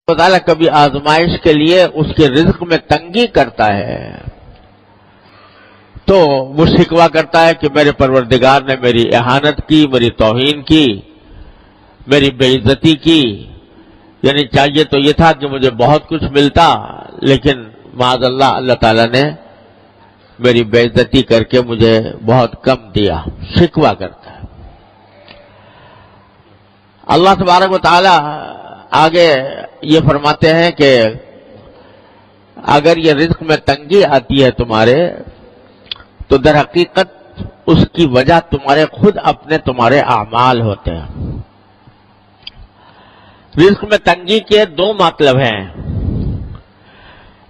اللہ تعالیٰ کبھی آزمائش کے لیے اس کے رزق میں تنگی کرتا ہے تو وہ شکوہ کرتا ہے کہ میرے پروردگار نے میری اہانت کی، میری توہین کی، میری بے عزتی کی، یعنی چاہیے تو یہ تھا کہ مجھے بہت کچھ ملتا، لیکن معاذ اللہ اللہ تعالیٰ نے میری بے عزتی کر کے مجھے بہت کم دیا، شکوہ کرتا ہے۔ اللہ تبارک و تعالی آگے یہ فرماتے ہیں کہ اگر یہ رزق میں تنگی آتی ہے تمہارے تو در حقیقت اس کی وجہ تمہارے خود اپنے تمہارے اعمال ہوتے ہیں۔ رزق میں تنگی کے دو مطلب ہیں۔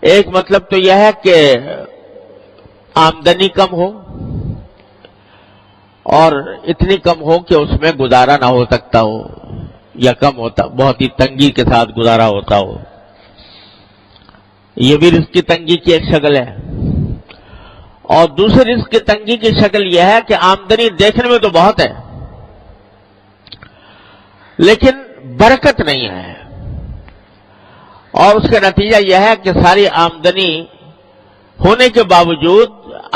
ایک مطلب تو یہ ہے کہ آمدنی کم ہو اور اتنی کم ہو کہ اس میں گزارا نہ ہو سکتا ہو، یا کم ہوتا، بہت ہی تنگی کے ساتھ گزارا ہوتا ہو، یہ بھی رزق کی تنگی کی ایک شکل ہے۔ اور دوسری رزق کی تنگی کی شکل یہ ہے کہ آمدنی دیکھنے میں تو بہت ہے لیکن برکت نہیں ہے، اور اس کا نتیجہ یہ ہے کہ ساری آمدنی ہونے کے باوجود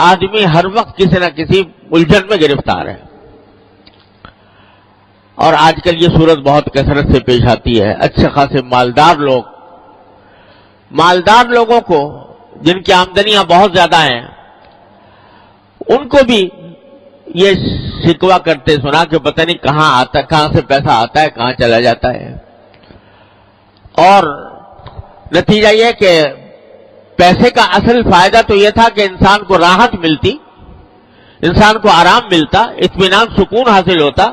آدمی ہر وقت کسی نہ کسی الجھن میں گرفتار ہے۔ اور آج کل یہ صورت بہت کثرت سے پیش آتی ہے۔ اچھے خاصے مالدار لوگوں کو جن کی آمدنیاں بہت زیادہ ہیں، ان کو بھی یہ شکوہ کرتے سنا کہ پتہ نہیں کہاں سے پیسہ آتا ہے، کہاں چلا جاتا ہے، اور نتیجہ یہ کہ پیسے کا اصل فائدہ تو یہ تھا کہ انسان کو راحت ملتی، انسان کو آرام ملتا، اطمینان سکون حاصل ہوتا،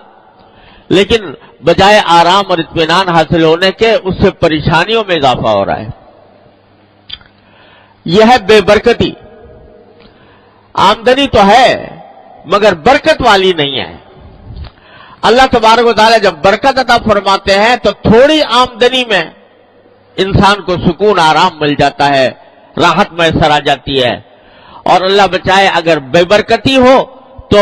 لیکن بجائے آرام اور اطمینان حاصل ہونے کے اس سے پریشانیوں میں اضافہ ہو رہا ہے۔ یہ ہے بے برکتی۔ آمدنی تو ہے مگر برکت والی نہیں ہے۔ اللہ تبارک و تعالی جب برکت عطا فرماتے ہیں تو تھوڑی آمدنی میں انسان کو سکون آرام مل جاتا ہے، راحت میسر آ جاتی ہے، اور اللہ بچائے اگر بے برکتی ہو تو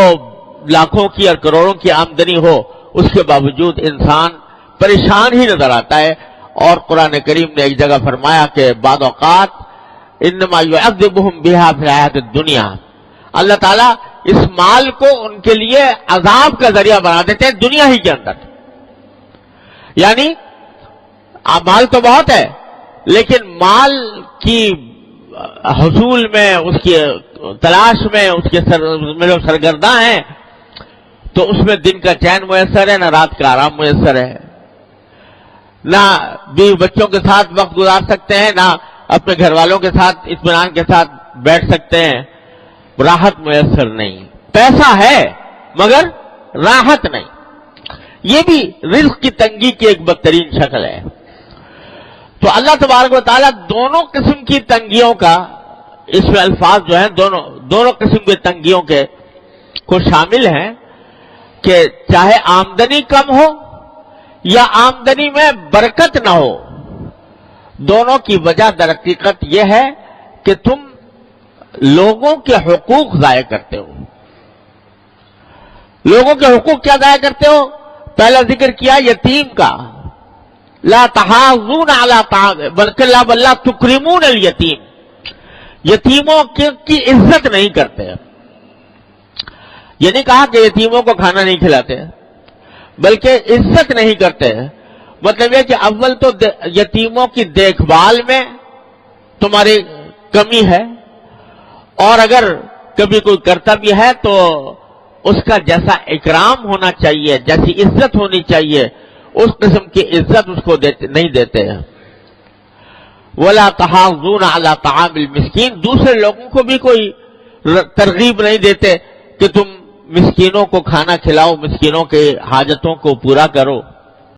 لاکھوں کی اور کروڑوں کی آمدنی ہو، اس کے باوجود انسان پریشان ہی نظر آتا ہے۔ اور قرآن کریم نے ایک جگہ فرمایا کہ بعض اوقات انما یعذبہم بہا فی الحیاۃ الدنیا، اللہ تعالیٰ اس مال کو ان کے لیے عذاب کا ذریعہ بنا دیتے ہیں دنیا ہی کے اندر۔ یعنی مال تو بہت ہے لیکن مال کی حصول میں، اس کی تلاش میں، اس کے جو سرگرداں ہیں، تو اس میں دن کا چین میسر ہے، نہ رات کا آرام میسر ہے، نہ بیوی بچوں کے ساتھ وقت گزار سکتے ہیں، نہ اپنے گھر والوں کے ساتھ اطمینان کے ساتھ بیٹھ سکتے ہیں، راحت میسر نہیں۔ پیسہ ہے مگر راحت نہیں۔ یہ بھی رزق کی تنگی کی ایک بدترین شکل ہے۔ تو اللہ تبارک و تعالیٰ دونوں قسم کی تنگیوں کا، اس میں الفاظ جو ہیں دونوں قسم کی تنگیوں کے کو شامل ہیں کہ چاہے آمدنی کم ہو یا آمدنی میں برکت نہ ہو، دونوں کی وجہ در حقیقت یہ ہے کہ تم لوگوں کے حقوق ضائع کرتے ہو۔ لوگوں کے حقوق کیا ضائع کرتے ہو؟ پہلا ذکر کیا یتیم کا، لا تحاضون علی طعام بلکہ لا تکرمون الیتیم، یتیموں کی عزت نہیں کرتے۔ یہ نہیں کہا کہ یتیموں کو کھانا نہیں کھلاتے، بلکہ عزت نہیں کرتے۔ مطلب یہ کہ اول تو یتیموں کی دیکھ بھال میں تمہاری کمی ہے، اور اگر کبھی کوئی کرتا بھی ہے تو اس کا جیسا اکرام ہونا چاہیے، جیسی عزت ہونی چاہیے، اس قسم کی عزت اس کو نہیں دیتے ہیں۔ وَلَا تَحَاضُّونَ عَلَىٰ طَعَامِ الْمِسْكِينِ، دوسرے لوگوں کو بھی کوئی ترغیب نہیں دیتے کہ تم مسکینوں کو کھانا کھلاؤ، مسکینوں کے حاجتوں کو پورا کرو۔